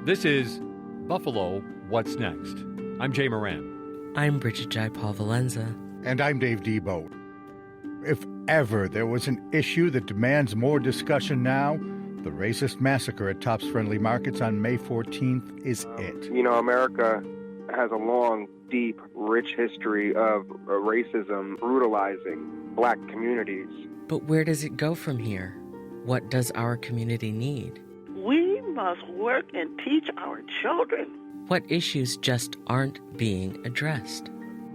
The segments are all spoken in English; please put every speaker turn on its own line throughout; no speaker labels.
This is Buffalo, What's Next? I'm Jay Moran.
I'm Brigid Jaipaul-Valenza.
And I'm Dave Debo. If ever there was an issue that demands more discussion now, the racist massacre at Tops Friendly Markets on May 14th is it.
You know, America has a long, deep, rich history of racism brutalizing black communities.
But where does it go from here? What does our community need?
We must work and teach our children.
What issues just aren't being addressed?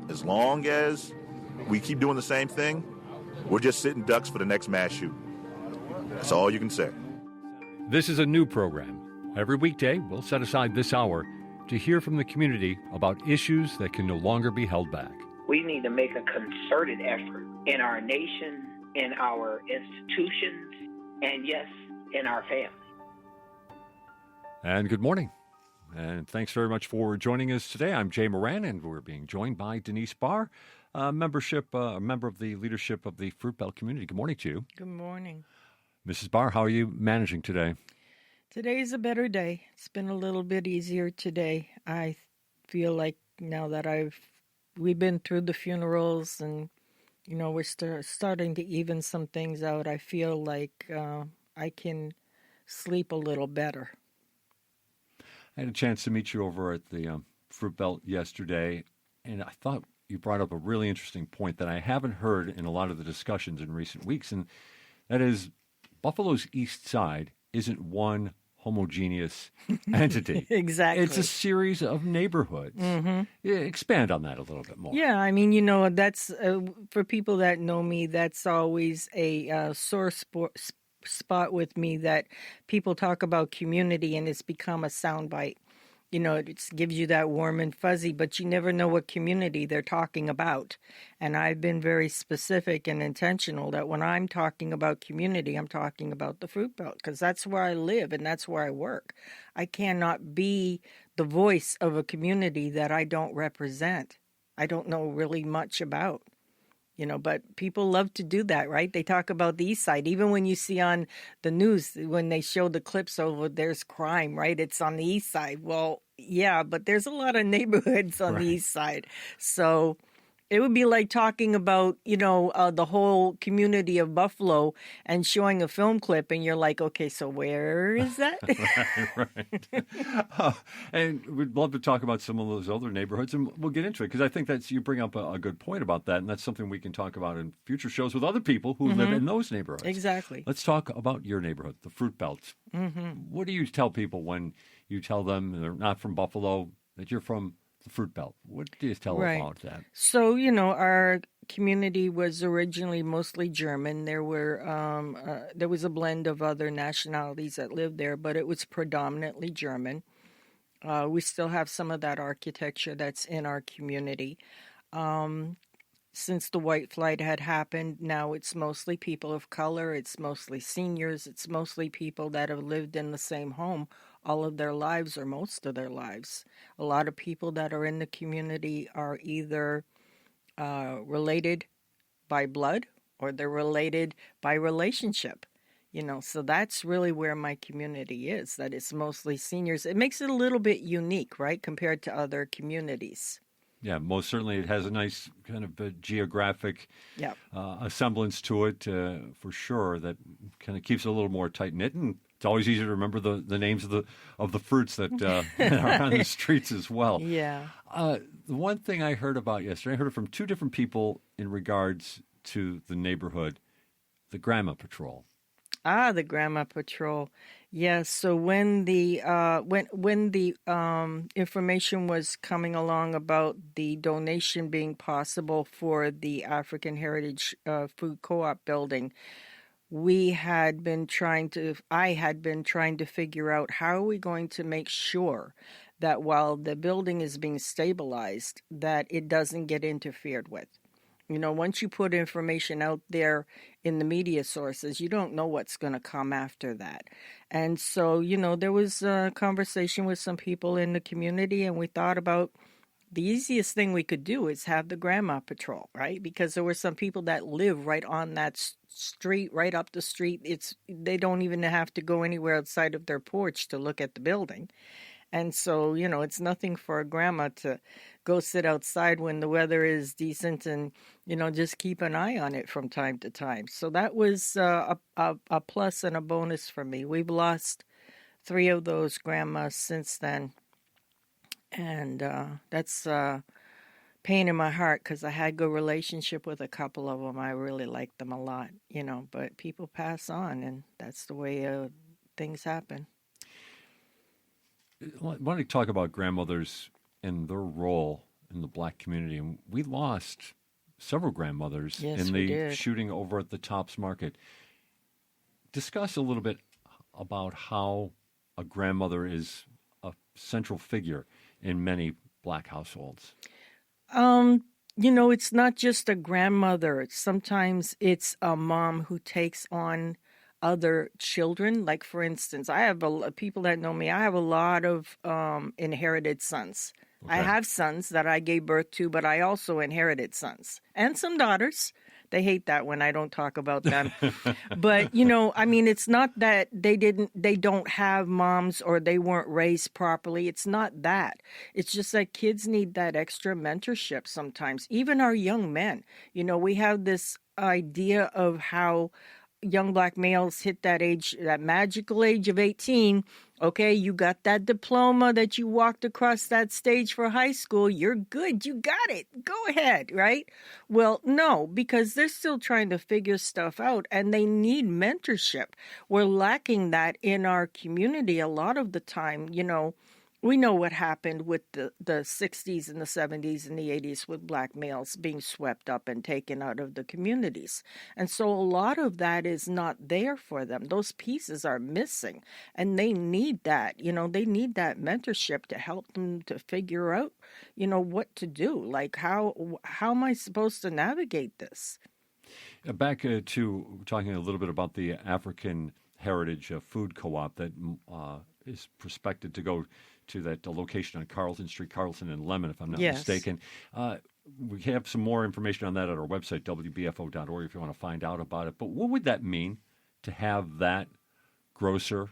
As long as we keep doing the same thing, we're just sitting ducks for the next mass shoot. That's all you can say.
This is a new program. Every weekday, we'll set aside this hour to hear from the community about issues that can no longer be held back.
We need to make a concerted effort in our nation, in our institutions, and yes, in our family.
And good morning. And thanks very much for joining us today. I'm Jay Moran, and we're being joined by Dennice Barr, a member of the leadership of the Fruit Belt community. Good morning to you.
Good morning.
Mrs. Barr, how are you managing today?
Today's a better day. It's been a little bit easier today. I feel like now that we've been through the funerals and, you know, we're starting to even some things out. I feel like I can sleep a little better.
I had a chance to meet you over at the Fruit Belt yesterday, and I thought you brought up a really interesting point that I haven't heard in a lot of the discussions in recent weeks, and that is Buffalo's East Side isn't one homogeneous entity.
Exactly.
It's a series of neighborhoods. Mm-hmm. Yeah, expand on that a little bit more.
Yeah, I mean, you know, that's, for people that know me, that's always a sore spot with me, that people talk about community and it's become a soundbite. You know, it gives you that warm and fuzzy, but you never know what community they're talking about. And I've been very specific and intentional that when I'm talking about community, I'm talking about the Fruit Belt, because that's where I live and that's where I work. I cannot be the voice of a community that I don't represent. I don't know really much about. You know, but people love to do that, right? They talk about the East Side. Even when you see on the news, when they show the clips over, there's crime, right? It's on the East Side. Well, yeah, but there's a lot of neighborhoods on the East Side. So it would be like talking about, you know, the whole community of Buffalo and showing a film clip, and you're like, okay, so where is that?
right. And we'd love to talk about some of those other neighborhoods, and we'll get into it, because I think you bring up a good point about that, and that's something we can talk about in future shows with other people who live in those neighborhoods.
Exactly.
Let's talk about your neighborhood, the Fruit Belt. Mm-hmm. What do you tell people when you tell them they're not from Buffalo, that you're from the Fruit Belt? What do you tell them about that?
So, you know, our community was originally mostly German. There was a blend of other nationalities that lived there, but it was predominantly German. We still have some of that architecture that's in our community. Since the white flight had happened, now it's mostly people of color, it's mostly seniors, it's mostly people that have lived in the same home all of their lives or most of their lives. A lot of people that are in the community are either related by blood or they're related by relationship. You know, so that's really where my community is, that it's mostly seniors. It makes it a little bit unique, right, compared to other communities.
Yeah, most certainly it has a nice kind of a geographic semblance to it, for sure, that kind of keeps it a little more tight-knit, and it's always easier to remember the names of the fruits that are on the streets as well.
Yeah.
The one thing I heard about yesterday, I heard it from two different people in regards to the neighborhood, the Grandma Patrol.
The Grandma Patrol. Yes. So when the information was coming along about the donation being possible for the African Heritage Food Co-op building, I had been trying to figure out how are we going to make sure that while the building is being stabilized, that it doesn't get interfered with. You know, once you put information out there in the media sources, you don't know what's going to come after that. And so, you know, there was a conversation with some people in the community, and we thought about the easiest thing we could do is have the Grandma Patrol, right? Because there were some people that live right on that street, right up the street. They don't even have to go anywhere outside of their porch to look at the building. And so, it's nothing for a grandma to go sit outside when the weather is decent and, just keep an eye on it from time to time. So that was a plus and a bonus for me. We've lost 3 of those grandmas since then. And that's pain in my heart because I had a good relationship with a couple of them. I really liked them a lot, but people pass on, and that's the way things happen.
I want to talk about grandmothers and their role in the Black community. And we lost several grandmothers in the shooting over at the Tops Market. Discuss a little bit about how a grandmother is a central figure in many Black households.
It's not just a grandmother. Sometimes it's a mom who takes on other children. Like, for instance, I have people that know me, I have a lot of inherited sons. Okay. I have sons that I gave birth to, but I also inherited sons and some daughters. They hate that when I don't talk about them. But, it's not that they don't have moms or they weren't raised properly. It's not that. It's just that kids need that extra mentorship sometimes. Even our young men, we have this idea of how young Black males hit that age, that magical age of 18. Okay, you got that diploma that you walked across that stage for high school. You're good. You got it. Go ahead, right? Well, no, because they're still trying to figure stuff out and they need mentorship. We're lacking that in our community a lot of the time. We know what happened with the 60s and the 70s and the 80s with Black males being swept up and taken out of the communities. And so a lot of that is not there for them. Those pieces are missing, and they need that. They need that mentorship to help them to figure out, what to do. Like, how am I supposed to navigate this?
Back to talking a little bit about the African Heritage Food Co-op that is prospected to go to that location on Carlton Street, Carlton and Lemon, if I'm not mistaken. We have some more information on that at our website, WBFO.org, if you want to find out about it. But what would that mean to have that grocer,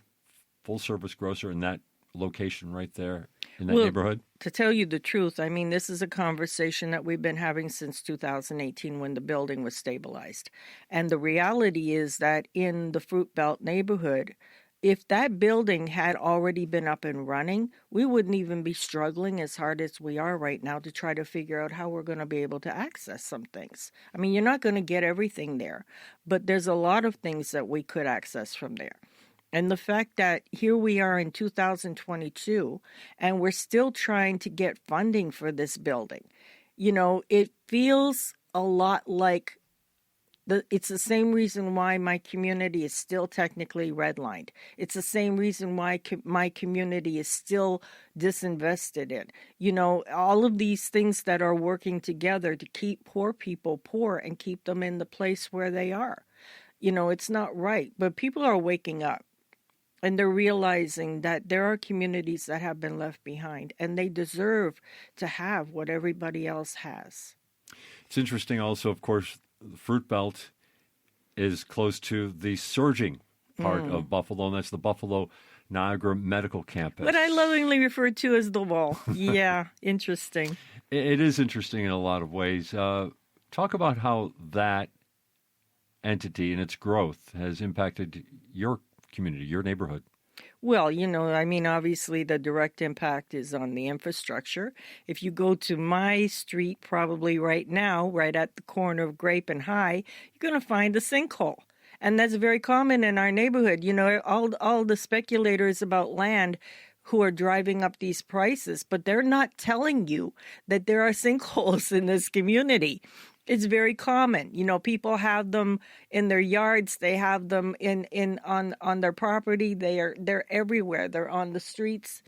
full-service grocer, in that location right there in that neighborhood?
To tell you the truth, this is a conversation that we've been having since 2018 when the building was stabilized. And the reality is that in the Fruit Belt neighborhood, if that building had already been up and running, we wouldn't even be struggling as hard as we are right now to try to figure out how we're going to be able to access some things. You're not going to get everything there, but there's a lot of things that we could access from there. And the fact that here we are in 2022 and we're still trying to get funding for this building, it feels a lot like it's the same reason why my community is still technically redlined. It's the same reason why my community is still disinvested in. All of these things that are working together to keep poor people poor and keep them in the place where they are. It's not right. But people are waking up and they're realizing that there are communities that have been left behind and they deserve to have what everybody else has.
It's interesting also, of course, the Fruit Belt is close to the surging part of Buffalo, and that's the Buffalo Niagara Medical Campus.
But I lovingly refer to as the wall. Yeah, interesting.
It is interesting in a lot of ways. Talk about how that entity and its growth has impacted your community, your neighborhood.
Well, obviously the direct impact is on the infrastructure. If you go to my street, probably right now, right at the corner of Grape and High, you're going to find a sinkhole. And that's very common in our neighborhood. All the speculators about land who are driving up these prices, but they're not telling you that there are sinkholes in this community. It's very common. People have them in their yards. They have them on their property. They're everywhere. They're on the streets.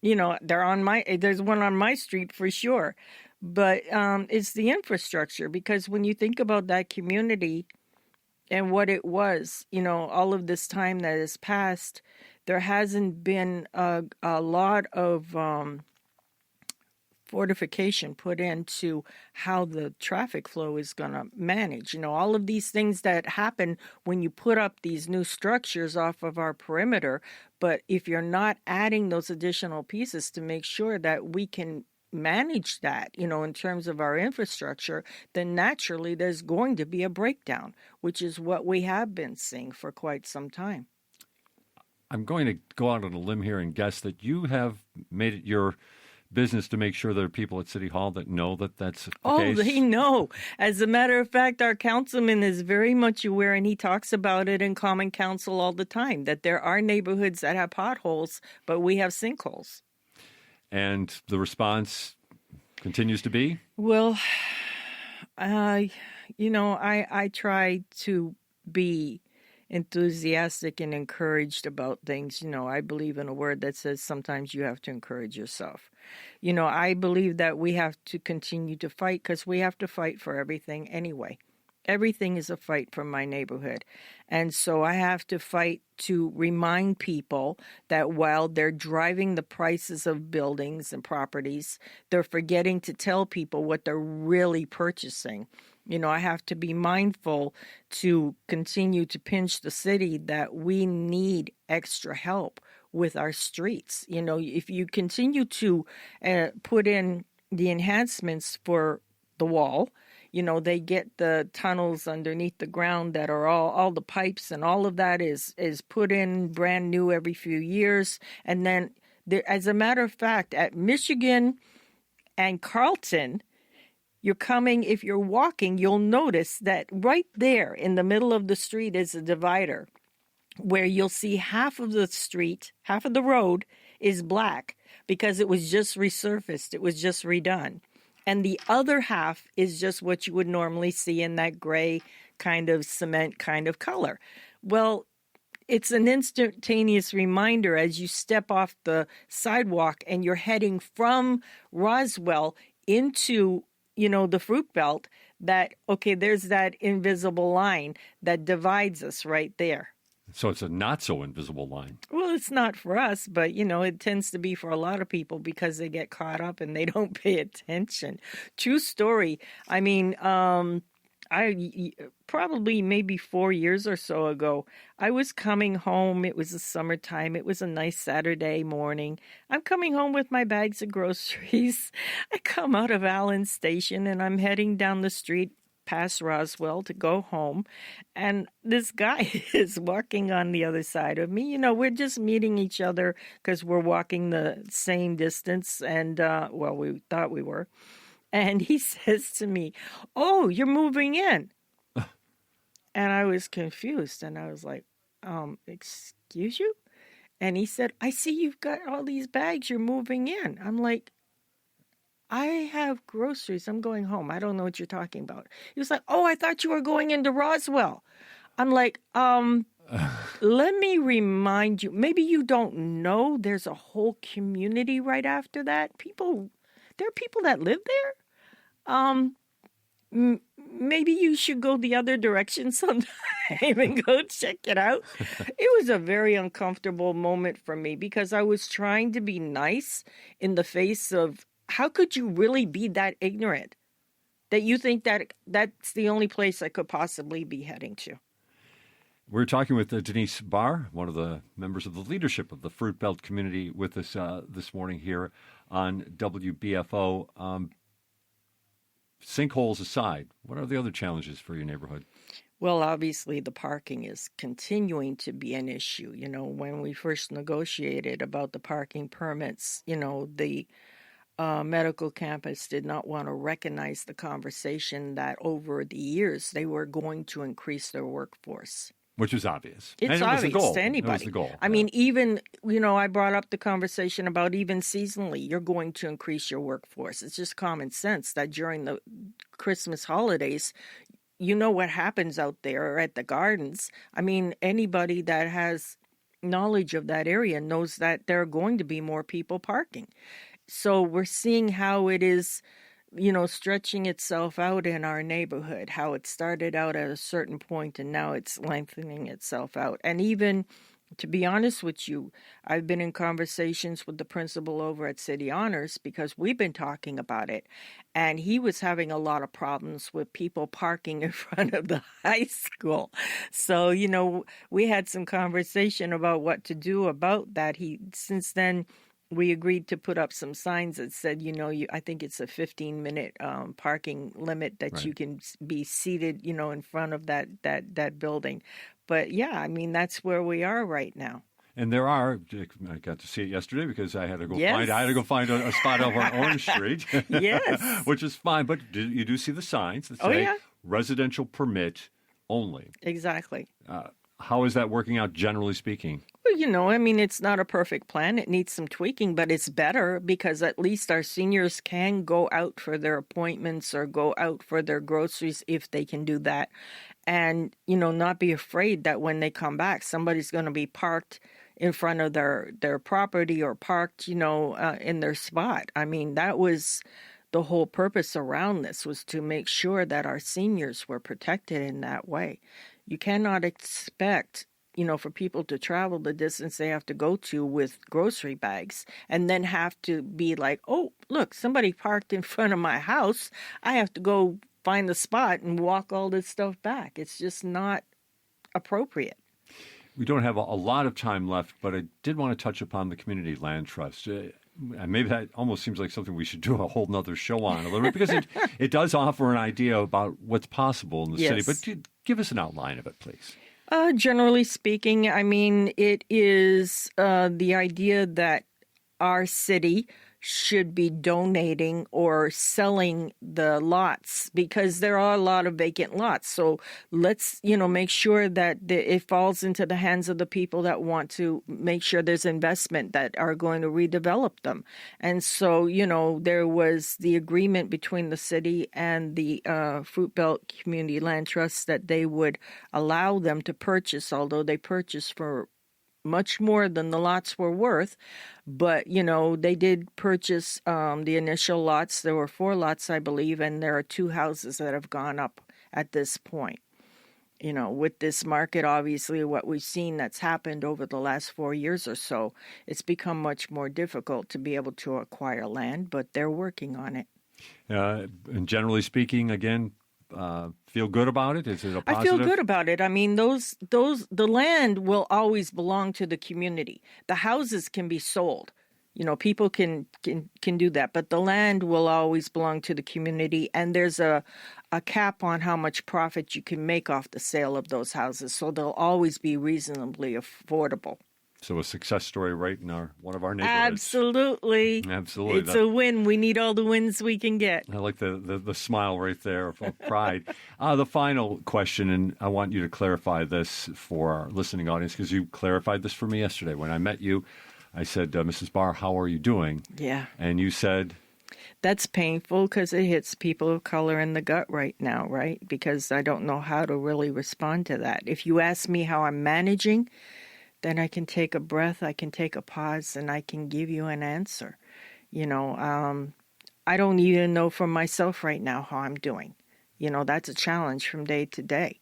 There's one on my street for sure. But it's the infrastructure, because when you think about that community and what it was, all of this time that has passed, there hasn't been a lot of fortification put into how the traffic flow is going to manage. All of these things that happen when you put up these new structures off of our perimeter. But if you're not adding those additional pieces to make sure that we can manage that, in terms of our infrastructure, then naturally there's going to be a breakdown, which is what we have been seeing for quite some time.
I'm going to go out on a limb here and guess that you have made it your business to make sure there are people at City Hall that know that that's the case.
They know. As a matter of fact, our councilman is very much aware, and he talks about it in Common Council all the time, that there are neighborhoods that have potholes, but we have sinkholes.
And the response continues to be?
Well, I try to be enthusiastic and encouraged about things. I believe in a word that says sometimes you have to encourage yourself. I believe that we have to continue to fight because we have to fight for everything anyway. Everything is a fight for my neighborhood. And so I have to fight to remind people that while they're driving the prices of buildings and properties, they're forgetting to tell people what they're really purchasing. I have to be mindful to continue to pinch the city that we need extra help with our streets. If you continue to put in the enhancements for the wall, they get the tunnels underneath the ground that are all the pipes and all of that is put in brand new every few years. And then as a matter of fact, at Michigan and Carlton, if you're walking, you'll notice that right there in the middle of the street is a divider where you'll see half of the road is black because it was just resurfaced. It was just redone. And the other half is just what you would normally see in that gray kind of cement kind of color. Well, it's an instantaneous reminder as you step off the sidewalk and you're heading from Roswell into the fruit belt that, okay, there's that invisible line that divides us right there.
So it's a not so invisible line.
Well, it's not for us, but, it tends to be for a lot of people because they get caught up and they don't pay attention. True story. I mean, I probably maybe 4 years or so ago, I was coming home. It was the summertime. It was a nice Saturday morning. I'm coming home with my bags of groceries. I come out of Allen Station and I'm heading down the street past Roswell to go home. And this guy is walking on the other side of me. We're just meeting each other because we're walking the same distance. And, we thought we were. And he says to me, "Oh, you're moving in." And I was confused. And I was like, excuse you? And he said, "I see you've got all these bags. You're moving in." I'm like, "I have groceries. I'm going home. I don't know what you're talking about." He was like, "Oh, I thought you were going into Roswell." I'm like, let me remind you, maybe you don't know there's a whole community right after that. There are people that live there. Maybe you should go the other direction sometime and go check it out. It was a very uncomfortable moment for me because I was trying to be nice in the face of, how could you really be that ignorant that you think that that's the only place I could possibly be heading to?
We're talking with Dennice Barr, one of the members of the leadership of the Fruit Belt community, with us this morning here on WBFO. Sinkholes aside, what are the other challenges for your neighborhood?
Well, obviously, the parking is continuing to be an issue. When we first negotiated about the parking permits, the medical campus did not want to recognize the conversation that over the years they were going to increase their workforce.
Which was obvious.
It's obvious to anybody.
It was the goal.
I mean, even, I brought up the conversation about even seasonally, you're going to increase your workforce. It's just common sense that during the Christmas holidays, what happens out there at the gardens. I mean, anybody that has knowledge of that area knows that there are going to be more people parking. So we're seeing how it is, stretching itself out in our neighborhood, how it started out at a certain point and now it's lengthening itself out. And even To be honest with you, I've been in conversations with the principal over at City Honors because we've been talking about it. And he was having a lot of problems with people parking in front of the high school. So, we had some conversation about what to do about that. Since then, we agreed to put up some signs that said, I think it's a 15-minute parking limit that you can be seated, in front of that building. But yeah, that's where we are right now.
And there are. I got to see it yesterday because I had to go find a spot over on Orange Street.
Yes,
which is fine. But you do see the signs that say residential permit only.
Exactly.
How is that working out, generally speaking?
Well, it's not a perfect plan. It needs some tweaking, but it's better because at least our seniors can go out for their appointments or go out for their groceries if they can do that. And, not be afraid that when they come back, somebody's going to be parked in front of their property or parked, in their spot. That was the whole purpose around this, was to make sure that our seniors were protected in that way. You cannot expect, for people to travel the distance they have to go to with grocery bags and then have to be like, oh, look, somebody parked in front of my house. I have to go find the spot and walk all this stuff back. It's just not appropriate.
We don't have a lot of time left, but I did want to touch upon the Community Land Trust. Maybe that almost seems like something we should do a whole nother show on a little bit, because it does offer an idea about what's possible in the city. But give us an outline of it, please.
Generally speaking, it is the idea that our city should be donating or selling the lots, because there are a lot of vacant lots. So let's, make sure that it falls into the hands of the people that want to make sure there's investment that are going to redevelop them. And so, there was the agreement between the city and the Fruit Belt Community Land Trust that they would allow them to purchase, although they purchased for much more than the lots were worth. But, they did purchase the initial lots. There were 4 lots, I believe, and there are 2 houses that have gone up at this point. With this market, obviously, what we've seen that's happened over the last 4 years or so, it's become much more difficult to be able to acquire land, but they're working on it.
And generally speaking, again, feel good about it? Is it a positive?
I feel good about it. The land will always belong to the community. The houses can be sold. People can do that, but the land will always belong to the community. And there's a cap on how much profit you can make off the sale of those houses. So they'll always be reasonably affordable.
So a success story right in one of our neighborhoods.
Absolutely. It's a win. We need all the wins we can get.
I like the smile right there of pride. The final question, and I want you to clarify this for our listening audience, because you clarified this for me yesterday. When I met you, I said, Mrs. Barr, how are you doing?
Yeah.
And you said?
That's painful because it hits people of color in the gut right now, right? Because I don't know how to really respond to that. If you ask me how I'm managing, then I can take a breath, I can take a pause, and I can give you an answer. I don't even know for myself right now how I'm doing. That's a challenge from day to day,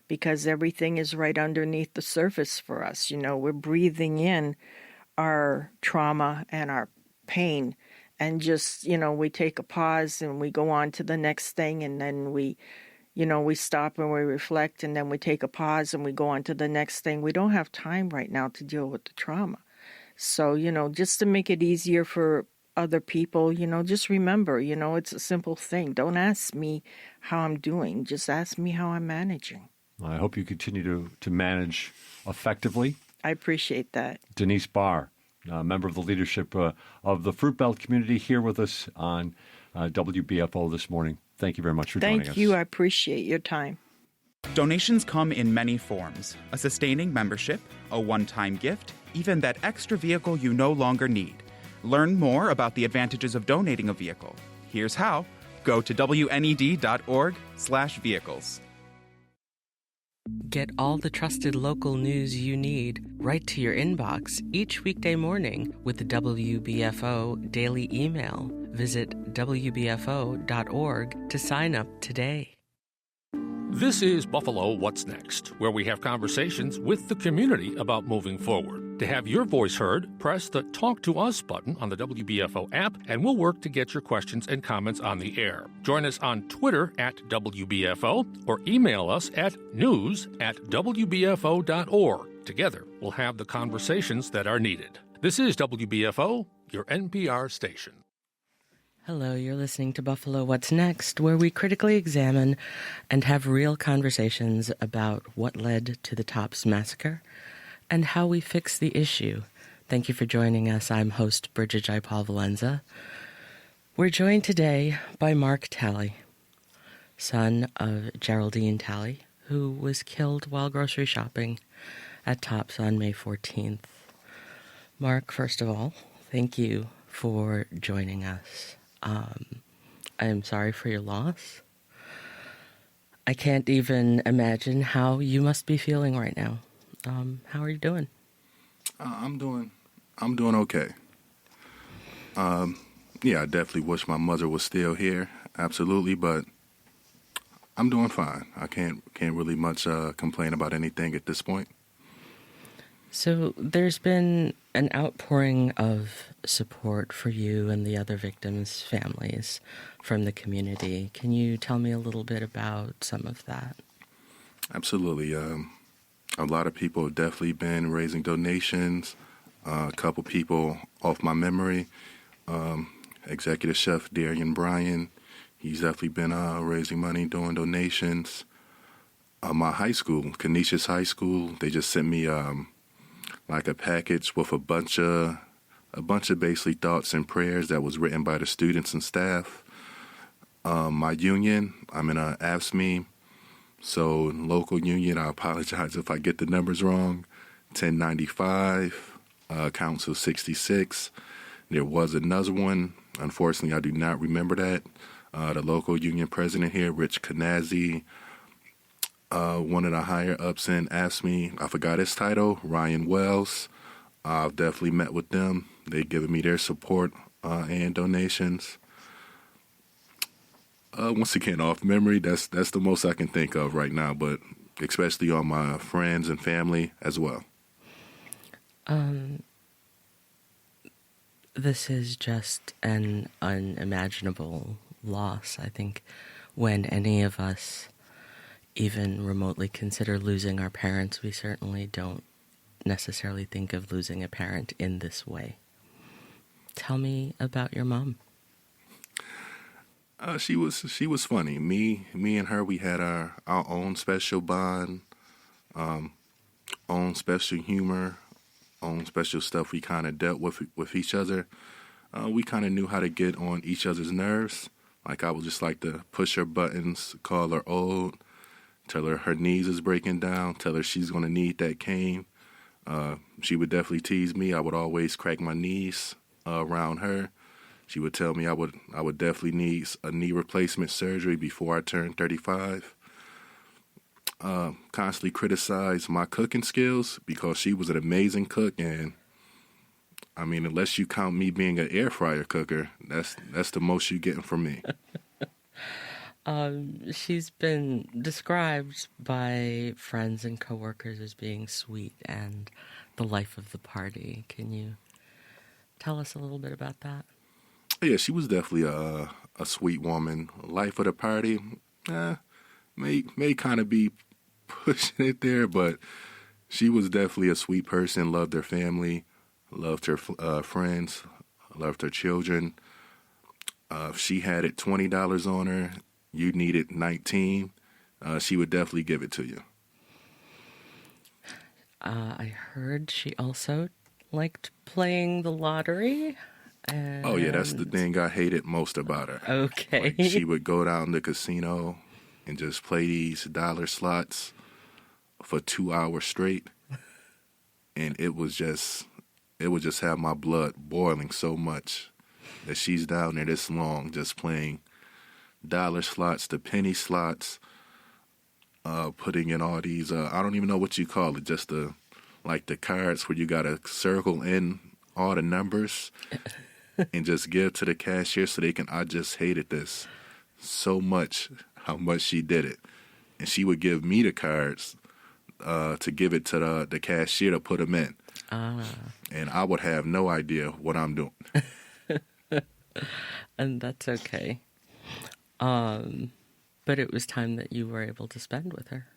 because everything is right underneath the surface for us. We're breathing in our trauma and our pain, and just, we take a pause and we go on to the next thing, and then we stop and we reflect, and then we take a pause and we go on to the next thing. We don't have time right now to deal with the trauma. So, just to make it easier for other people, just remember, it's a simple thing. Don't ask me how I'm doing. Just ask me how I'm managing.
I hope you continue to manage effectively.
I appreciate that.
Dennice Barr, member of the leadership of the Fruit Belt community, here with us on WBFO this morning. Thank you very much for joining us.
Thank you. I appreciate your time.
Donations come in many forms: a sustaining membership, a one-time gift, even that extra vehicle you no longer need. Learn more about the advantages of donating a vehicle. Here's how. Go to WNED.org/vehicles.
Get all the trusted local news you need right to your inbox each weekday morning with the WBFO Daily Email. Visit WBFO.org to sign up today.
This is Buffalo What's Next, where we have conversations with the community about moving forward. To have your voice heard, press the Talk to Us button on the WBFO app, and we'll work to get your questions and comments on the air. Join us on Twitter at WBFO or email us at news@wbfo.org. Together, we'll have the conversations that are needed. This is WBFO, your NPR station.
Hello, you're listening to Buffalo What's Next, where we critically examine and have real conversations about what led to the Tops massacre and how we fix the issue. Thank you for joining us. I'm host Brigid Jaipaul-Valenza. We're joined today by Mark Talley, son of Geraldine Talley, who was killed while grocery shopping at Tops on May 14th. Mark, first of all, thank you for joining us. I am sorry for your loss. I can't even imagine how you must be feeling right now. How are you doing?
I'm doing okay. Yeah, I definitely wish my mother was still here. Absolutely, but I'm doing fine. I can't really much complain about anything at this point.
So there's been an outpouring of support for you and the other victims' families from the community. Can you tell me a little bit about some of that?
Absolutely. A lot of people have definitely been raising donations. A couple people off my memory. Executive Chef Darian Bryan, he's definitely been raising money, doing donations. My high school, Canisius High School, they just sent me like a package with a bunch of basically thoughts and prayers that was written by the students and staff. My union, I'm in a AFSCME, so local union, I apologize if I get the numbers wrong, 1095, Council 66. There was another one. Unfortunately, I do not remember that. The local union president here, Rich Canazzi, one of the higher ups in AFSCME, I forgot his title, Ryan Wells. I've definitely met with them. They've given me their support and donations. Once again, off memory, that's the most I can think of right now, but especially on my friends and family as well.
This is just an unimaginable loss. I think when any of us even remotely consider losing our parents, we certainly don't necessarily think of losing a parent in this way. Tell me about your mom.
She was funny. Me and her, we had our own special bond, own special humor, own special stuff we kind of dealt with each other. We kind of knew how to get on each other's nerves. Like I would just like to push her buttons, call her old, tell her knees is breaking down, tell her she's going to need that cane. She would definitely tease me. I would always crack my knees around her. She would tell me I would definitely need a knee replacement surgery before I turned 35. Constantly criticize my cooking skills because she was an amazing cook, and I mean, unless you count me being an air fryer cooker, that's the most you're getting from me.
She's been described by friends and coworkers as being sweet and the life of the party. Can you tell us a little bit about that?
Yeah, she was definitely a sweet woman. Life of the party, may kind of be pushing it there, but she was definitely a sweet person, loved her family, loved her friends, loved her children. If she had it $20 on her, you needed 19, she would definitely give it to you.
I heard she also liked playing the lottery.
Oh, yeah, that's the thing I hated most about her.
Okay.
Like, she would go down to the casino and just play these dollar slots for 2 hours straight. And it would just have my blood boiling so much that she's down there this long just playing dollar slots, the penny slots, putting in all these, I don't even know what you call it, just the cards where you got to circle in all the numbers and just give to the cashier so they can, I just hated this so much, how much she did it. and she would give me the cards to give it to the cashier to put them in. And I would have no idea what I'm doing.
And that's okay. But it was time that you were able to spend with her.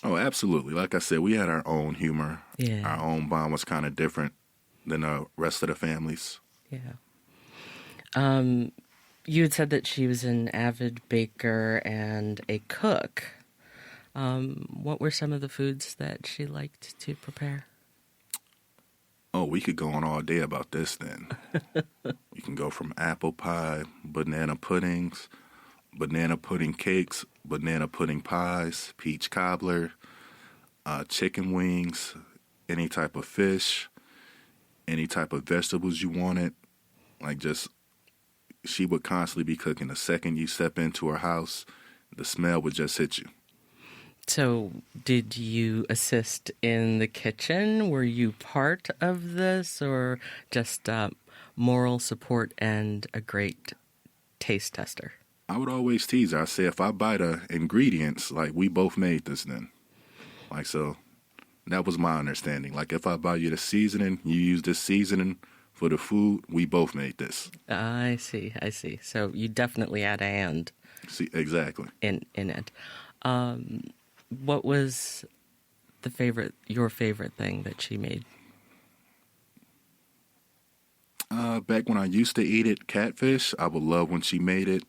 Oh, absolutely. Like I said, we had our own humor.
Yeah.
Our own bond was kind of different than the rest of the families.
Yeah. You had said that she was an avid baker and a cook. What were some of the foods that she liked to prepare?
Oh, we could go on all day about this then. You can go from apple pie, banana puddings, banana pudding cakes, banana pudding pies, peach cobbler, chicken wings, any type of fish, any type of vegetables you wanted. Like just, she would constantly be cooking. The second you step into her house, the smell would just hit you.
So did you assist in the kitchen? Were you part of this, or just moral support and a great taste tester?
I would always tease her. I say, if I buy the ingredients, like, we both made this then. Like, so that was my understanding. Like, if I buy you the seasoning, you use this seasoning for the food, we both made this.
I see. So you definitely had a hand.
See, exactly.
In it. What was your favorite thing that she made?
Back when I used to eat it, catfish, I would love when she made it.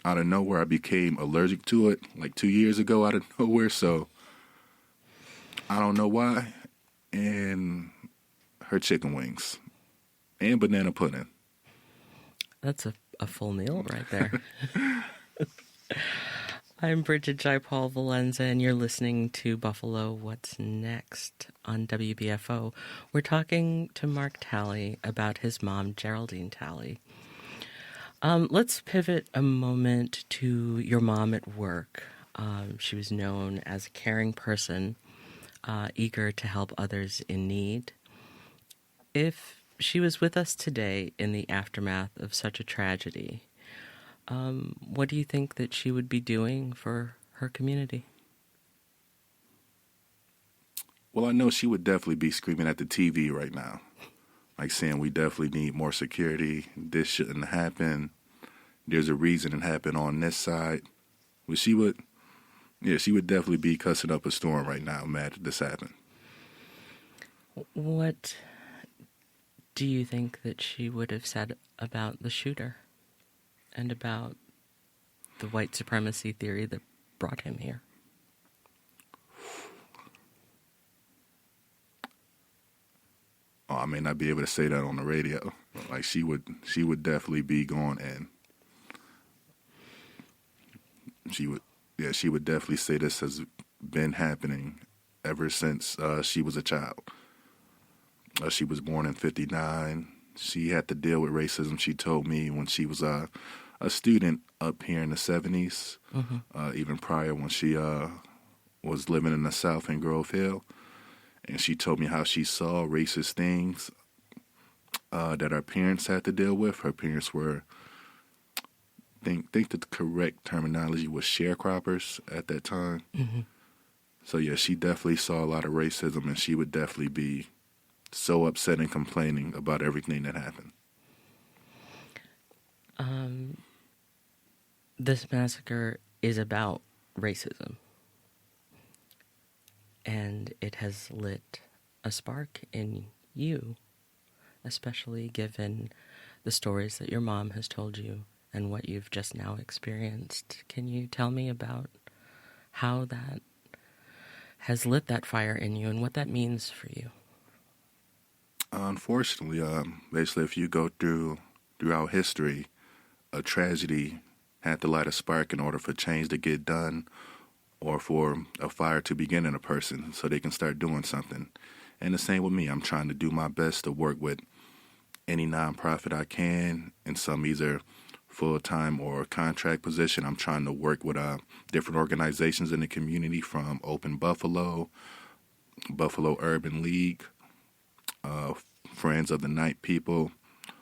Out of nowhere, I became allergic to it like 2 years ago out of nowhere, so I don't know why. And her chicken wings and banana pudding.
That's a full meal right there. I'm Brigid Jaipaul-Valenza, and you're listening to Buffalo What's Next on WBFO. We're talking to Mark Talley about his mom, Geraldine Talley. Let's pivot a moment to your mom at work. She was known as a caring person, eager to help others in need. If she was with us today in the aftermath of such a tragedy, what do you think that she would be doing for her community?
Well, I know she would definitely be screaming at the TV right now, like saying we definitely need more security. This shouldn't happen. There's a reason it happened on this side. Well, she would definitely be cussing up a storm right now, mad that this happened.
What do you think that she would have said about the shooter and about the white supremacy theory that brought him here?
Oh, I may not be able to say that on the radio. Like, she would definitely be going in. She would definitely say this has been happening ever since she was a child. She was born in 1959. She had to deal with racism, she told me, when she was a student up here in the 1970s, even prior when she was living in the South in Grove Hill. And she told me how she saw racist things that her parents had to deal with. Her parents were, think that the correct terminology was sharecroppers at that time. Mm-hmm. So, yeah, she definitely saw a lot of racism, and she would definitely be so upset and complaining about everything that happened.
This massacre is about racism. And it has lit a spark in you, especially given the stories that your mom has told you and what you've just now experienced. Can you tell me about how that has lit that fire in you and what that means for you?
Unfortunately, basically, if you go throughout history, a tragedy had to light a spark in order for change to get done, or for a fire to begin in a person so they can start doing something. And the same with me. I'm trying to do my best to work with any nonprofit I can in some either full-time or contract position. I'm trying to work with different organizations in the community, from Open Buffalo, Buffalo Urban League, Friends of the Night People.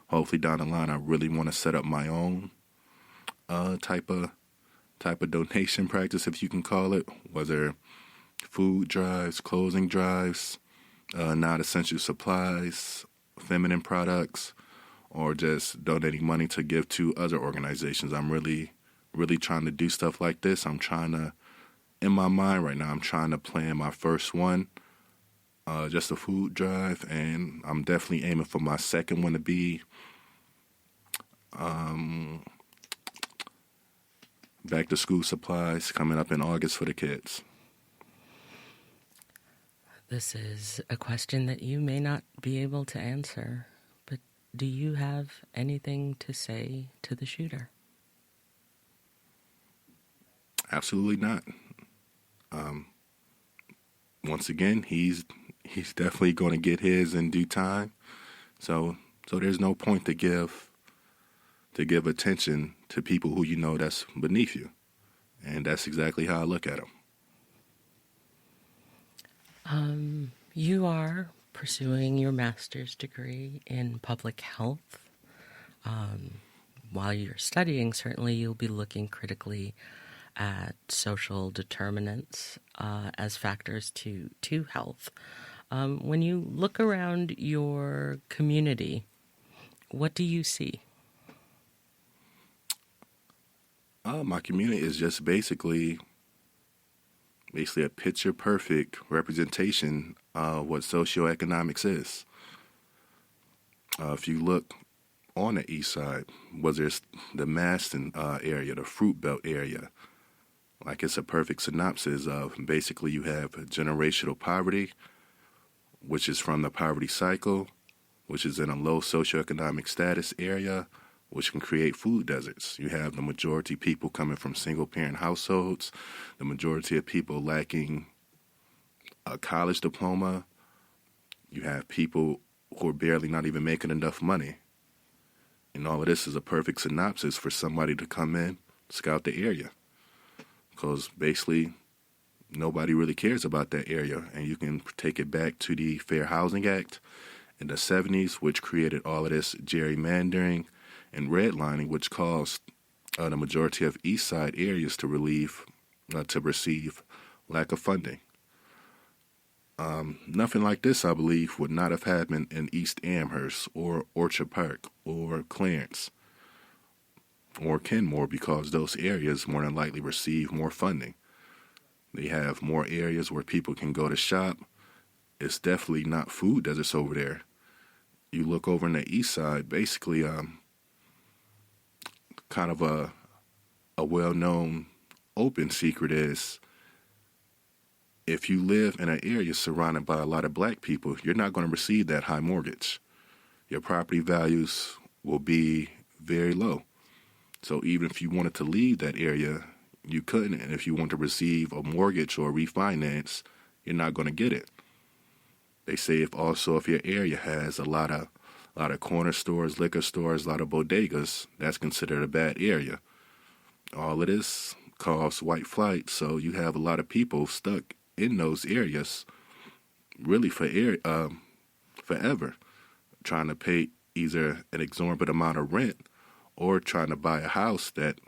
Hopefully down the line I really want to set up my own type of type of donation practice, if you can call it, whether food drives, clothing drives, non-essential supplies, feminine products, or just donating money to give to other organizations. I'm really trying to do stuff like this. I'm trying to, in my mind right now, I'm trying to plan my first one, just a food drive, and I'm definitely aiming for my second one to be back to school supplies coming up in August for the kids.
This is a question that you may not be able to answer, but do you have anything to say to the shooter?
Absolutely not. Once again, he's definitely going to get his in due time. So there's no point to give attention to people who you know that's beneath you. And that's exactly how I look at them.
You are pursuing your master's degree in public health. While you're studying, certainly you'll be looking critically at social determinants as factors to health. When you look around your community, what do you see?
My community is just basically a picture-perfect representation of what socioeconomics is. If you look on the east side, whether it's the Maston area, the Fruit Belt area, like it's a perfect synopsis of basically you have generational poverty, which is from the poverty cycle, which is in a low socioeconomic status area, which can create food deserts. You have the majority of people coming from single-parent households, the majority of people lacking a college diploma. You have people who are barely not even making enough money. And all of this is a perfect synopsis for somebody to come in, scout the area. Because basically, nobody really cares about that area. And you can take it back to the Fair Housing Act in the 70s, which created all of this gerrymandering and redlining, which caused the majority of East Side areas to receive lack of funding. Nothing like this, I believe, would not have happened in East Amherst or Orchard Park or Clarence or Kenmore, because those areas more than likely receive more funding. They have more areas where people can go to shop. It's definitely not food deserts over there. You look over on the East Side, basically, kind of a well-known open secret is if you live in an area surrounded by a lot of black people, you're not going to receive that high mortgage. Your property values will be very low. So even if you wanted to leave that area, you couldn't. And if you want to receive a mortgage or refinance, you're not going to get it. They say if your area has a lot of corner stores, liquor stores, a lot of bodegas, that's considered a bad area. All of this causes white flight, so you have a lot of people stuck in those areas really forever, trying to pay either an exorbitant amount of rent or trying to buy a house that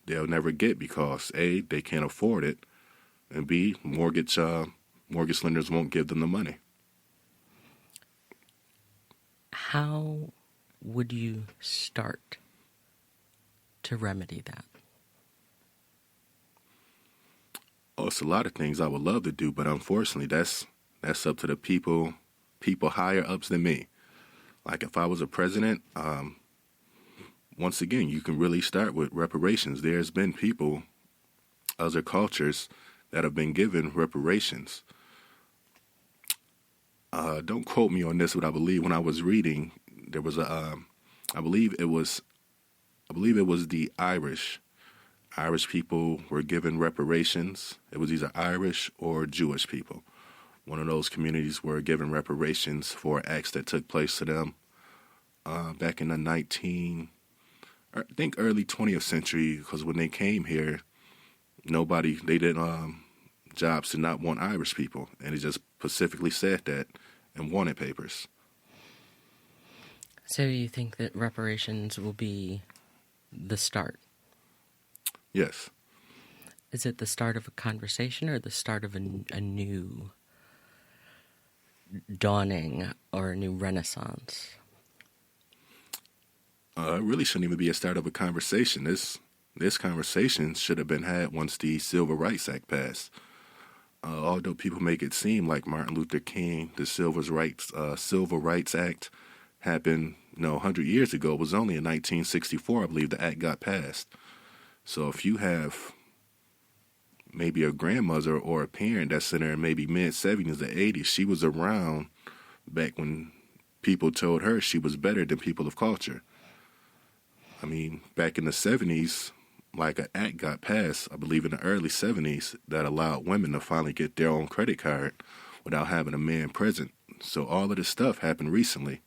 they'll never get because A, they can't afford it, and B, mortgage lenders won't give them the money.
How would you start to remedy that?
Oh, it's a lot of things I would love to do, but unfortunately, that's up to the people higher ups than me. Like if I was a president, once again, you can really start with reparations. There's been people, other cultures, that have been given reparations. Don't quote me on this, but I believe when I was reading, there was I believe it was the Irish. Irish people were given reparations. It was either Irish or Jewish people. One of those communities were given reparations for acts that took place to them back in the early 20th century, because when they came here, jobs did not want Irish people, and it just specifically said that and wanted papers.
So you think that reparations will be the start?
Yes.
Is it the start of a conversation or the start of a new dawning or a new renaissance?
It really shouldn't even be a start of a conversation. This conversation should have been had once the Civil Rights Act passed. Although people make it seem like Martin Luther King, the Civil Rights Act happened, 100 years ago. It was only in 1964, I believe, the act got passed. So if you have maybe a grandmother or a parent that's in their maybe mid-70s or 80s, she was around back when people told her she was better than people of culture. I mean, back in the 70s, like an act got passed, I believe in the early 70s, that allowed women to finally get their own credit card without having a man present. So all of this stuff happened recently.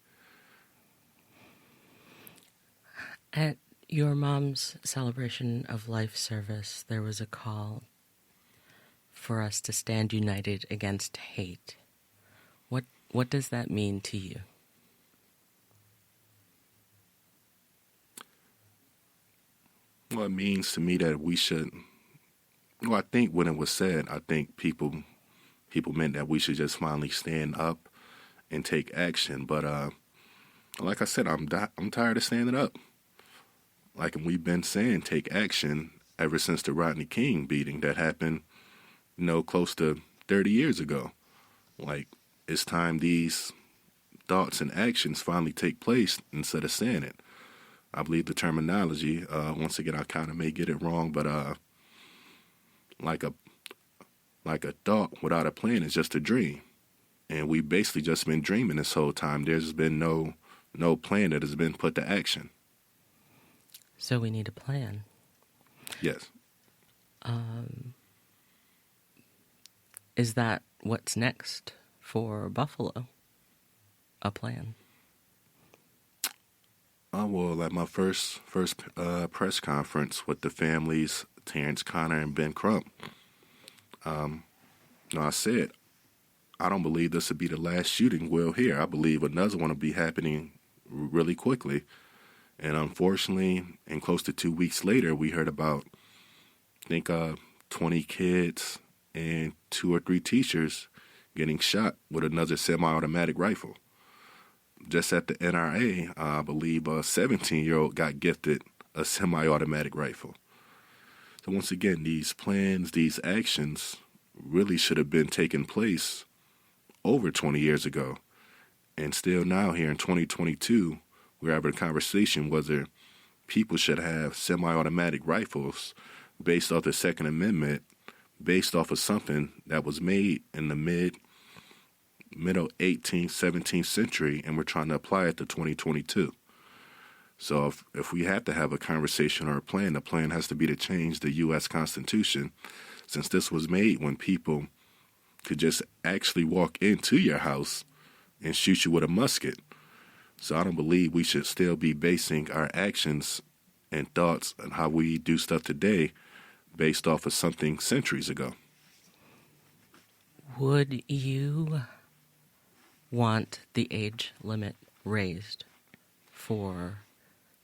At your mom's celebration of life service, there was a call for us to stand united against hate. What does that mean to you?
Well, it means to me that we should. I think when it was said, I think people meant that we should just finally stand up and take action. But like I said, I'm tired of standing up. Like we've been saying, take action ever since the Rodney King beating that happened, close to 30 years ago. Like, it's time these thoughts and actions finally take place instead of saying it. I believe the terminology, once again, I kind of may get it wrong, but like a thought without a plan is just a dream. And we've basically just been dreaming this whole time. There's been no plan that has been put to action.
So we need a plan.
Yes.
Is that what's next for Buffalo? A plan?
Well, at my first press conference with the families, Terrence Connor and Ben Crump, I said, I don't believe this will be the last shooting we'll hear. I believe another one will be happening really quickly. And unfortunately, and close to 2 weeks later, we heard about, I think, 20 kids and 2 or 3 teachers getting shot with another semi-automatic rifle. Just at the NRA, I believe a 17-year-old got gifted a semi-automatic rifle. So once again, these plans, these actions really should have been taking place over 20 years ago. And still now here in 2022, we're having a conversation whether people should have semi-automatic rifles based off the Second Amendment, based off of something that was made in the middle 18th, 17th century, and we're trying to apply it to 2022. So if we have to have a conversation or a plan, the plan has to be to change the U.S. Constitution, since this was made when people could just actually walk into your house and shoot you with a musket. So I don't believe we should still be basing our actions and thoughts and how we do stuff today based off of something centuries ago.
Would you want the age limit raised for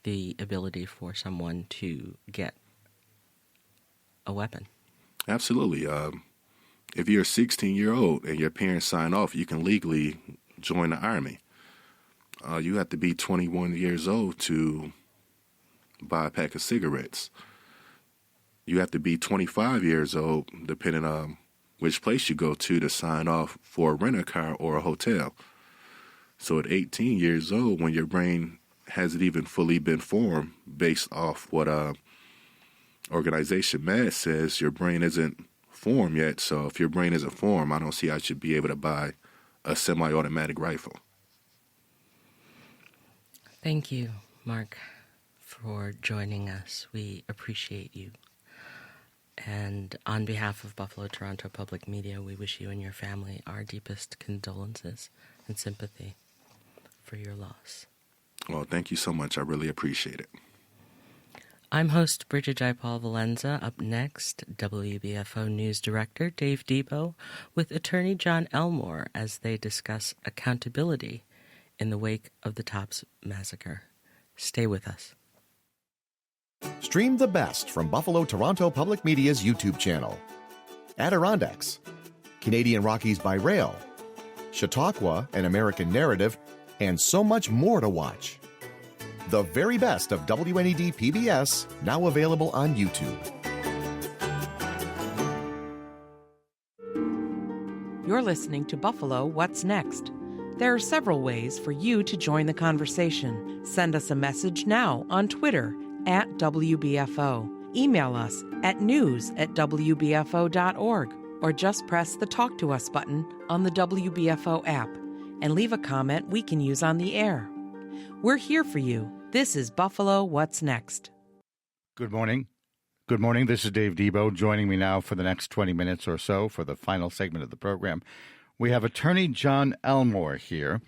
the ability for someone to get a weapon?
Absolutely. If you're a 16-year-old and your parents sign off, you can legally join the Army. You have to be 21 years old to buy a pack of cigarettes. You have to be 25 years old, depending on which place you go to sign off for a rent-a-car or a hotel. So at 18 years old, when your brain hasn't even fully been formed based off what Organization MAD says, your brain isn't formed yet. So if your brain isn't formed, I don't see how you should be able to buy a semi-automatic rifle.
Thank you, Mark, for joining us. We appreciate you. And on behalf of Buffalo Toronto Public Media, we wish you and your family our deepest condolences and sympathy for your loss.
Well, thank you so much. I really appreciate it.
I'm host Brigid Jaipaul-Valenza. Up next, WBFO News Director Dave Debo with Attorney John Elmore as they discuss accountability in the wake of the Tops massacre. Stay with us.
Stream the best from Buffalo Toronto Public Media's YouTube channel. Adirondacks, Canadian Rockies by rail, Chautauqua, An American Narrative, and so much more to watch. The very best of WNED PBS, now available on YouTube.
You're listening to Buffalo What's Next. There are several ways for you to join the conversation. Send us a message now on Twitter at WBFO. Email us at news@wbfo.org, or just press the Talk to Us button on the WBFO app and leave a comment we can use on the air. We're here for you. This is Buffalo What's Next.
Good morning. Good morning. This is Dave Debo. Joining me now for the next 20 minutes or so for the final segment of the program, we have Attorney John Elmore here.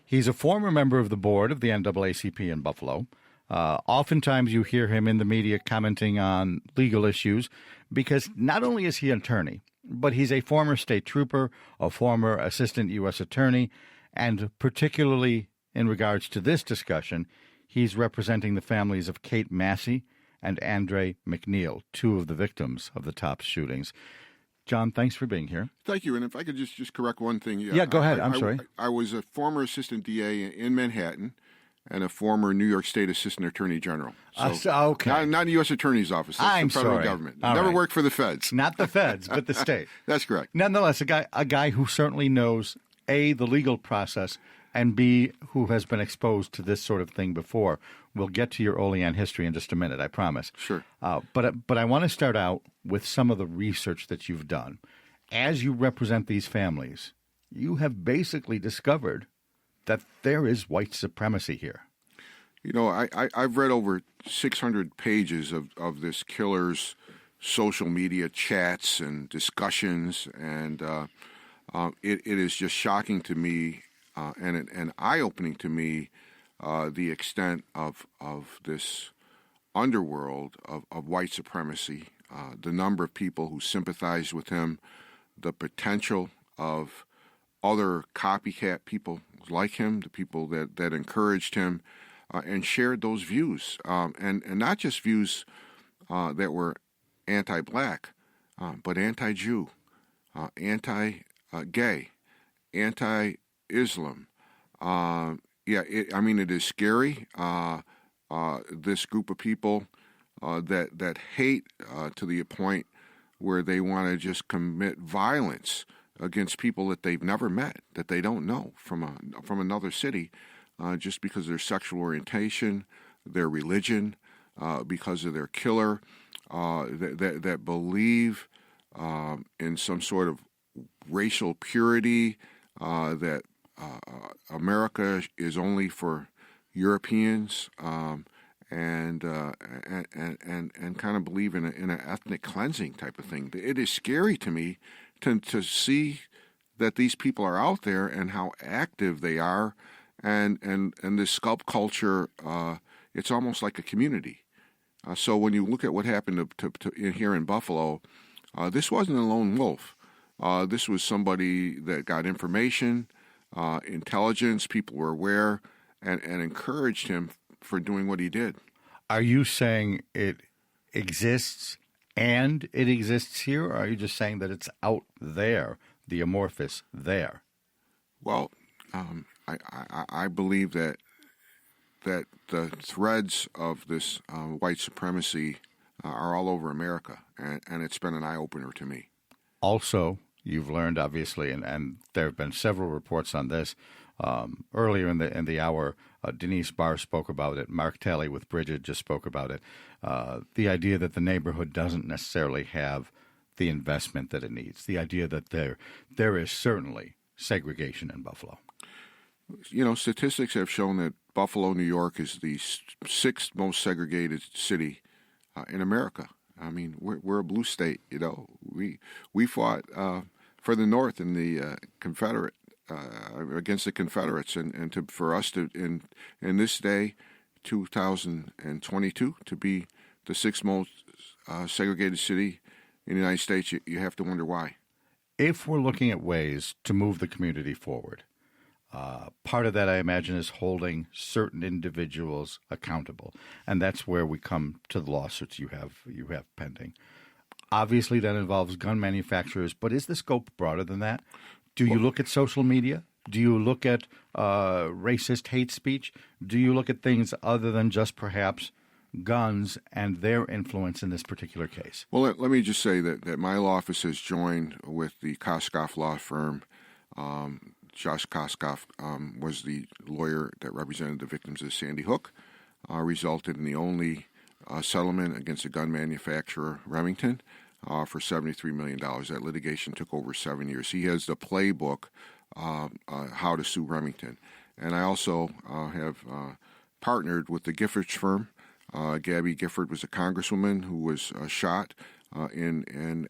He's a former member of the board of the NAACP in Buffalo. Oftentimes you hear him in the media commenting on legal issues because not only is he an attorney, but he's a former state trooper, a former assistant U.S. attorney, and particularly in regards to this discussion, he's representing the families of Kate Massey and Andre McNeil, two of the victims of the Tops shootings. John, thanks for being here.
Thank you. And if I could just correct one thing.
Yeah, go ahead. I'm sorry.
I was a former assistant DA in Manhattan and a former New York State assistant attorney general. So
okay.
Not the U.S. Attorney's Office. That's the federal government. Never worked for the feds.
Not the feds, but the state.
That's correct.
Nonetheless, a guy who certainly knows, A, the legal process, and B, who has been exposed to this sort of thing before. We'll get to your Olean history in just a minute, I promise.
Sure.
But I want to start out with some of the research that you've done. As you represent these families, you have basically discovered that there is white supremacy here.
You know, I've read over 600 pages of this killer's social media chats and discussions, and it is just shocking to me and eye-opening to me the extent of this underworld of white supremacy, the number of people who sympathize with him, the potential of other copycat people like him, the people that encouraged him and shared those views, and not just views that were anti-black, but anti-Jew, anti-gay, anti-Islam. It is scary. This group of people that hate to the point where they want to just commit violence against people that they've never met, that they don't know from another city, just because of their sexual orientation, their religion, because of their killer, that believe in some sort of racial purity, that America is only for Europeans, and kind of believe in an ethnic cleansing type of thing. It is scary to me to see that these people are out there and how active they are, and this scalp culture. It's almost like a community. So when you look at what happened here in Buffalo, this wasn't a lone wolf. This was somebody that got information, intelligence. People were aware and encouraged him for doing what he did.
Are you saying it exists and it exists here, or are you just saying that it's out there, the amorphous there?
Well, I believe that the threads of this white supremacy are all over America, and it's been an eye-opener to me.
Also, you've learned, obviously, and there have been several reports on this. Earlier in the hour, Dennice Barr spoke about it. Mark Talley with Brigid just spoke about it. The idea that the neighborhood doesn't necessarily have the investment that it needs. The idea that there is certainly segregation in Buffalo.
You know, statistics have shown that Buffalo, New York, is the sixth most segregated city in America. I mean, we're a blue state. You know, we fought for the North in the Confederate against the Confederates, and for us to in this day, 2022, to be the sixth most segregated city in the United States, you have to wonder why.
If we're looking at ways to move the community forward, Part of that, I imagine, is holding certain individuals accountable, and that's where we come to the lawsuits you have pending. Obviously, that involves gun manufacturers, but is the scope broader than that? Do you look at social media? Do you look at racist hate speech? Do you look at things other than just perhaps guns and their influence in this particular case?
Well, let me just say that my law office has joined with the Koskoff law firm. Josh Koskoff was the lawyer that represented the victims of Sandy Hook, resulted in the only settlement against a gun manufacturer, Remington, for $73 million. That litigation took over 7 years. He has the playbook, how to sue Remington. And I also have partnered with the Giffords firm. Gabby Gifford was a congresswoman who was shot and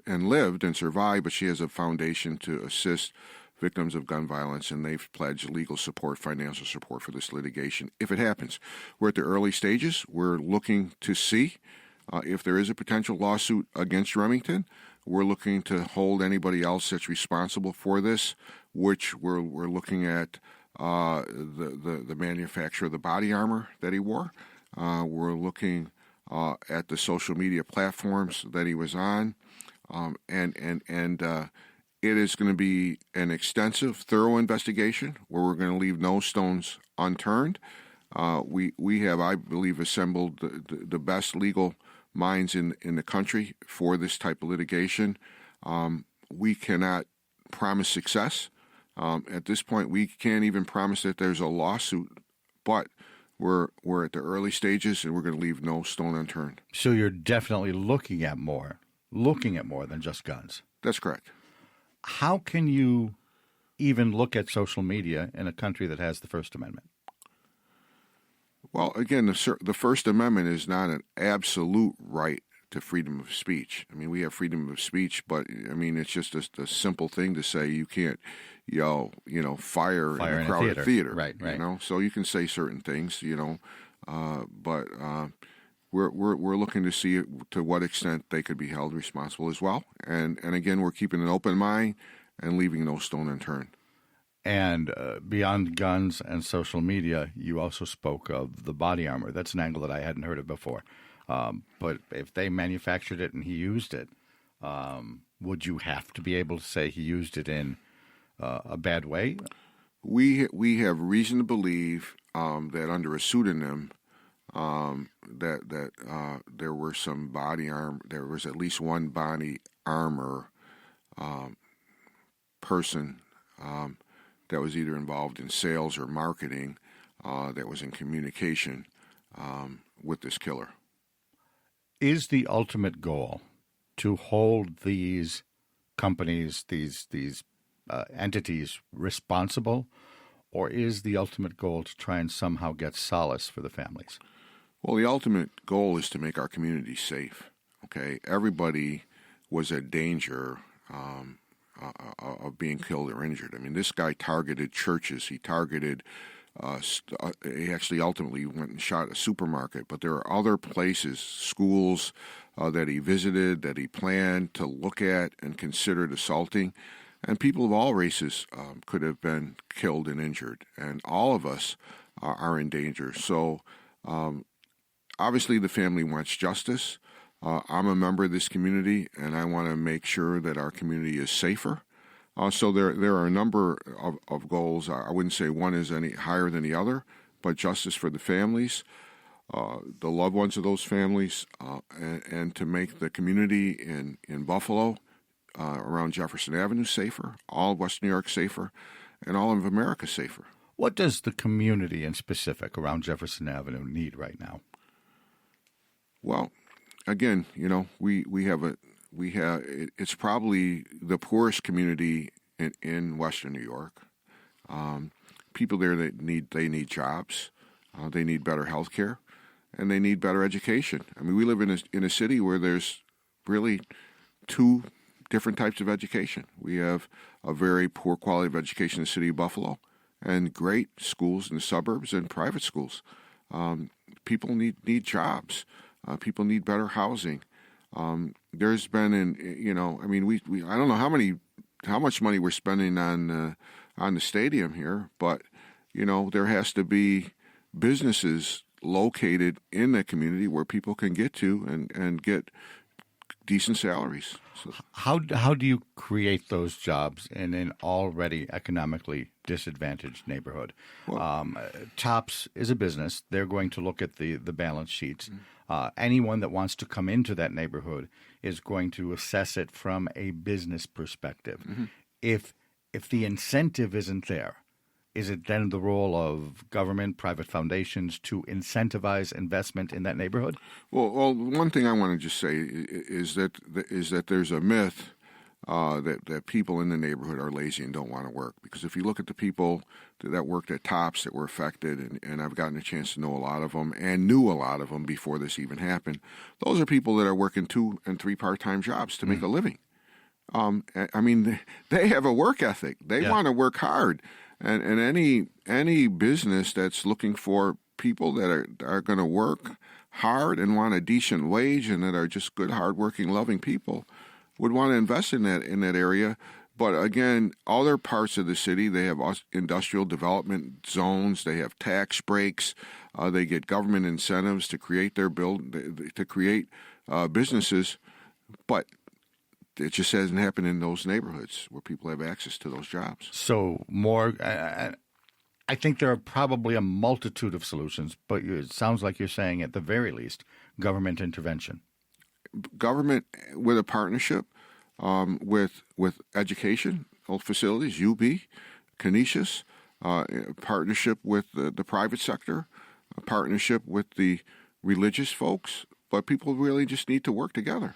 lived and survived, but she has a foundation to assist victims of gun violence, and they've pledged legal support, financial support for this litigation if it happens. We're at the early stages. We're looking to see if there is a potential lawsuit against Remington. We're looking to hold anybody else that's responsible for this, which we're looking at the manufacturer of the body armor that he wore. We're looking at the social media platforms that he was on, and it is going to be an extensive, thorough investigation where we're going to leave no stones unturned. We have, I believe, assembled the best legal minds in the country for this type of litigation. We cannot promise success. At this point, we can't even promise that there's a lawsuit, but we're at the early stages, and we're going to leave no stone unturned.
So you're definitely looking at more than just guns.
That's correct.
How can you even look at social media in a country that has the First Amendment?
Well, again, the First Amendment is not an absolute right to freedom of speech. I mean, we have freedom of speech, but, I mean, it's just a simple thing to say you can't yell, fire in a crowded theater.
Right.
So you can say certain things, but we're looking to see to what extent they could be held responsible as well. And again, we're keeping an open mind and leaving no stone unturned.
And beyond guns and social media, you also spoke of the body armor. That's an angle that I hadn't heard of before. But if they manufactured it and he used it, would you have to be able to say he used it in a bad way?
We have reason to believe that under a pseudonym, that there were some body armor. There was at least one body armor person that was either involved in sales or marketing, that was in communication with this killer.
Is the ultimate goal to hold these companies, these entities responsible, or is the ultimate goal to try and somehow get solace for the families?
Well, the ultimate goal is to make our community safe. Okay, everybody was at danger of being killed or injured. I mean, this guy targeted churches. He targeted. He actually ultimately went and shot a supermarket. But there are other places, schools that he visited, that he planned to look at and considered assaulting. And people of all races could have been killed and injured. And all of us are in danger. So obviously the family wants justice. I'm a member of this community, and I want to make sure that our community is safer. So there are a number of goals. I wouldn't say one is any higher than the other, but justice for the families, the loved ones of those families, and to make the community in Buffalo, around Jefferson Avenue safer, all of West New York safer, and all of America safer.
What does the community in specific around Jefferson Avenue need right now?
Well, again, it's probably the poorest community in Western New York. People there that need jobs, they need better health care, and they need better education. I mean, we live in a city where there's really two different types of education. We have a very poor quality of education in the city of Buffalo, and great schools in the suburbs and private schools. People need jobs. People need better housing. There's been, we I don't know how much money we're spending on on the stadium here, but, there has to be businesses located in the community where people can get to and get decent salaries. So,
how do you create those jobs in an already economically disadvantaged neighborhood? Tops is a business. They're going to look at the balance sheets. Anyone that wants to come into that neighborhood is going to assess it from a business perspective. If the incentive isn't there, is it then the role of government, private foundations to incentivize investment in that neighborhood?
Well, one thing I want to just say is that there's a myth that people in the neighborhood are lazy and don't want to work. Because if you look at the people that worked at Tops that were affected, and I've gotten a chance to know a lot of them and knew a lot of them before this even happened, those are people that are working 2 and 3 part-time jobs to make a living. They have a work ethic. They want to work hard. And any business that's looking for people that are going to work hard and want a decent wage and that are just good, hardworking, loving people would want to invest in that area. But again, other parts of the city, they have industrial development zones, they have tax breaks, they get government incentives to create businesses, but it just hasn't happened in those neighborhoods where people have access to those jobs.
So more, I think there are probably a multitude of solutions, but it sounds like you're saying at the very least, government intervention.
Government with a partnership with education facilities, UB, Canisius, partnership with the private sector, a partnership with the religious folks, but people really just need to work together.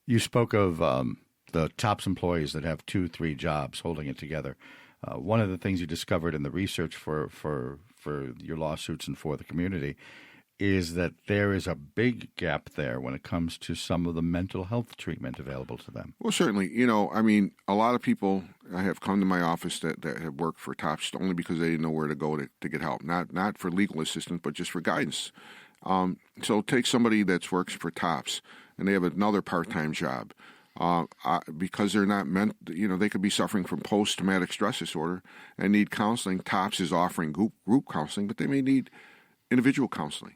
You spoke of the Tops employees that have 2-3 jobs holding it together. One of the things you discovered in the research for your lawsuits and for the community is that there is a big gap there when it comes to some of the mental health treatment available to them.
Well, certainly. A lot of people have come to my office that have worked for Tops only because they didn't know where to go to get help, not for legal assistance, but just for guidance. So take somebody that's works for Tops and they have another part-time job because they're not meant, they could be suffering from post-traumatic stress disorder and need counseling. Tops is offering group counseling, but they may need individual counseling.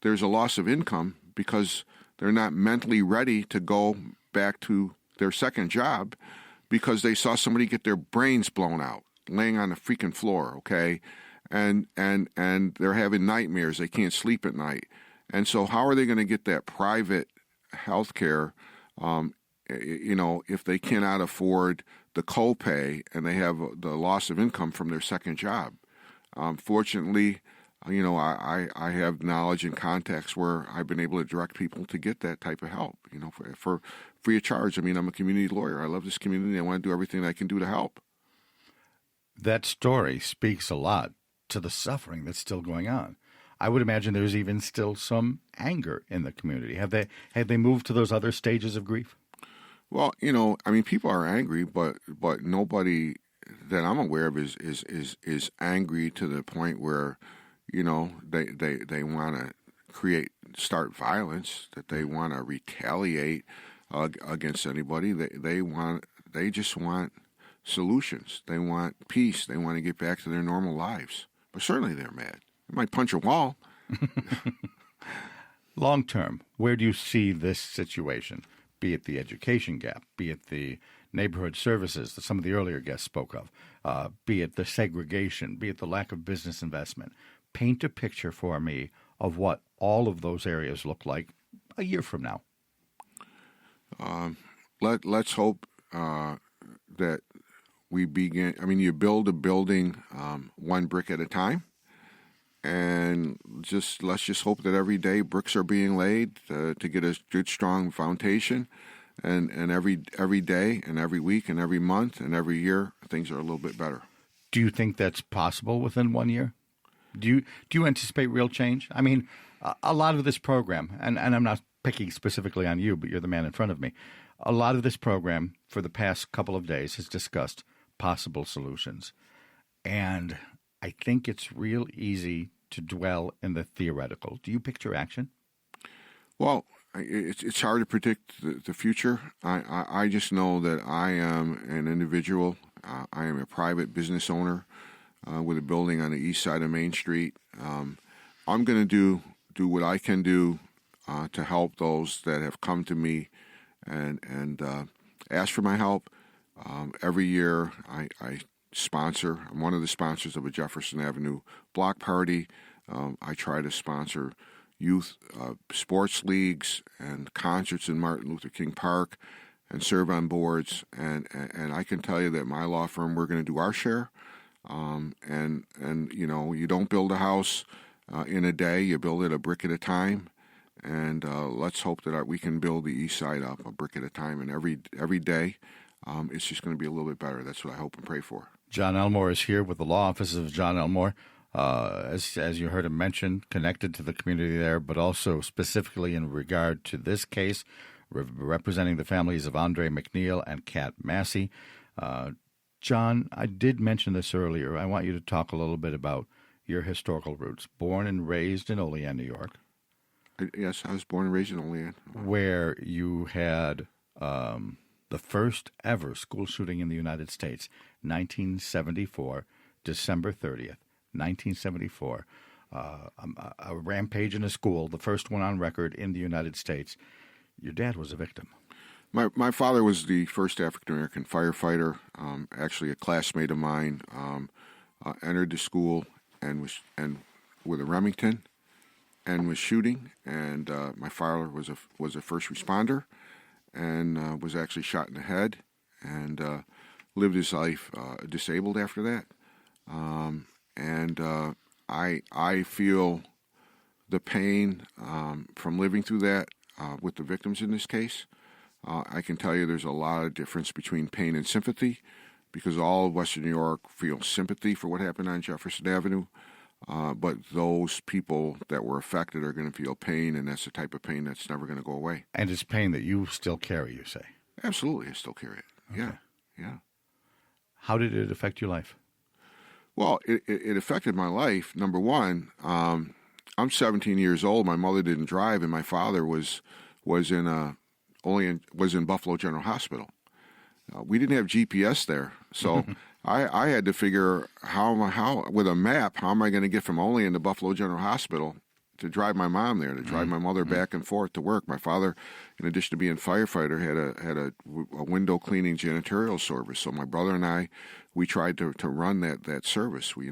There's a loss of income because they're not mentally ready to go back to their second job because they saw somebody get their brains blown out laying on the freaking floor, okay? And they're having nightmares. They can't sleep at night. And so how are they going to get that private health care, if they cannot afford the copay and they have the loss of income from their second job? Fortunately, I have knowledge and contacts where I've been able to direct people to get that type of help, for free of charge. I'm a community lawyer. I love this community. I want to do everything I can do to help.
That story speaks a lot to the suffering that's still going on. I would imagine there's even still some anger in the community. Have they moved to those other stages of grief?
Well, people are angry, but nobody that I'm aware of is angry to the point where, they want to start violence, that they want to retaliate against anybody. They just want solutions. They want peace. They want to get back to their normal lives. But certainly they're mad. They might punch a wall.
Long term, where do you see this situation? Be it the education gap, be it the neighborhood services that some of the earlier guests spoke of, be it the segregation, be it the lack of business investment. Paint a picture for me of what all of those areas look like a year from now.
Let's hope that we begin. You build a building one brick at a time. And let's just hope that every day bricks are being laid to get a good, strong foundation. And every day and every week and every month and every year, things are a little bit better.
Do you think that's possible within 1 year? Do you anticipate real change? A lot of this program, and I'm not picking specifically on you, but you're the man in front of me. A lot of this program for the past couple of days has discussed possible solutions. And I think it's real easy to dwell in the theoretical. Do you picture action?
Well, it's hard to predict the future. I just know that I am an individual I am a private business owner with a building on the east side of Main Street. I'm going to do what I can do to help those that have come to me and ask for my help. Every year I sponsor. I'm one of the sponsors of a Jefferson Avenue block party. I try to sponsor youth sports leagues and concerts in Martin Luther King Park and serve on boards. And I can tell you that my law firm, we're going to do our share. And you know, you don't build a house in a day. You build it a brick at a time. And let's hope that we can build the east side up a brick at a time. And every day, it's just going to be a little bit better. That's what I hope and pray for.
John Elmore is here with the law offices of John Elmore, as you heard him mention, connected to the community there, but also specifically in regard to this case, representing the families of Andre McNeil and Kat Massey. John, I did mention this earlier. I want you to talk a little bit about your historical roots. Born and raised in Olean, New York.
Yes, I was born and raised in Olean.
Where you had the first ever school shooting in the United States, 1974, December 30th, 1974. A rampage in a school, the first one on record in the United States. Your dad was a victim.
My father was the first African-American firefighter, actually a classmate of mine, entered the school and with a Remington and was shooting. And my father was a first responder and was actually shot in the head and lived his life disabled after that. I feel the pain from living through that with the victims in this case. I can tell you there's a lot of difference between pain and sympathy because all of Western New York feels sympathy for what happened on Jefferson Avenue. But those people that were affected are going to feel pain, and that's the type of pain that's never going to go away.
And it's pain that you still carry, you say?
Absolutely, I still carry it. Okay. Yeah.
How did it affect your life?
Well, it affected my life. Number one, I'm 17 years old. My mother didn't drive, and my father was in Buffalo General Hospital. We didn't have GPS there, so I had to figure how with a map how am I going to get from Olean to Buffalo General Hospital to drive my mom there, to drive my mother back and forth to work. My father, in addition to being a firefighter, had a window cleaning janitorial service. So my brother and I, we tried to run that service. We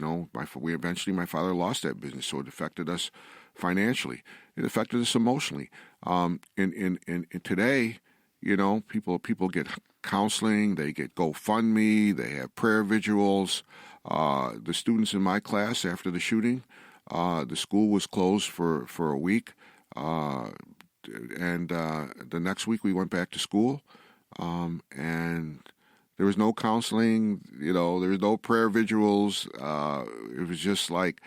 eventually my father lost that business, so it affected us financially. It affected us emotionally. In today, people get counseling, they get GoFundMe, they have prayer vigils. The students in my class after the shooting, the school was closed for a week, and the next week we went back to school, and there was no counseling, there was no prayer vigils. It was just like,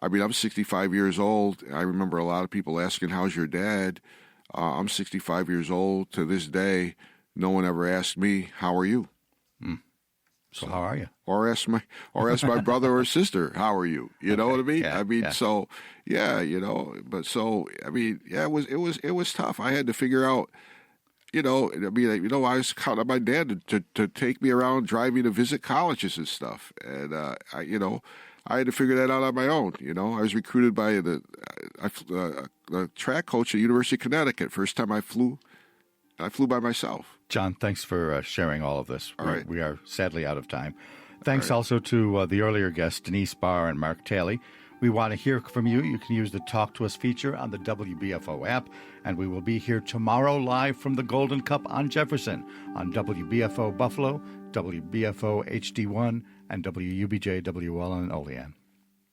I'm 65 years old. I remember a lot of people asking, "How's your dad?" I'm 65 years old. To this day, no one ever asked me, "How are you?"
So how are you?
Or ask my brother or sister, "How are you?" You know what I mean?
Yeah,
So yeah, But so it was tough. I had to figure out, I was counting on my dad to take me around, drive me to visit colleges and stuff, and I had to figure that out on my own. I was recruited by the track coach at University of Connecticut. First time I flew by myself.
John, thanks for sharing all of this.
All right.
We are sadly out of time. Thanks also to the earlier guests, Dennice Barr and Mark Talley. We want to hear from you. You can use the Talk to Us feature on the WBFO app, and we will be here tomorrow live from the Golden Cup on Jefferson on WBFO Buffalo, WBFO HD1, and WUBJ WL in Olean.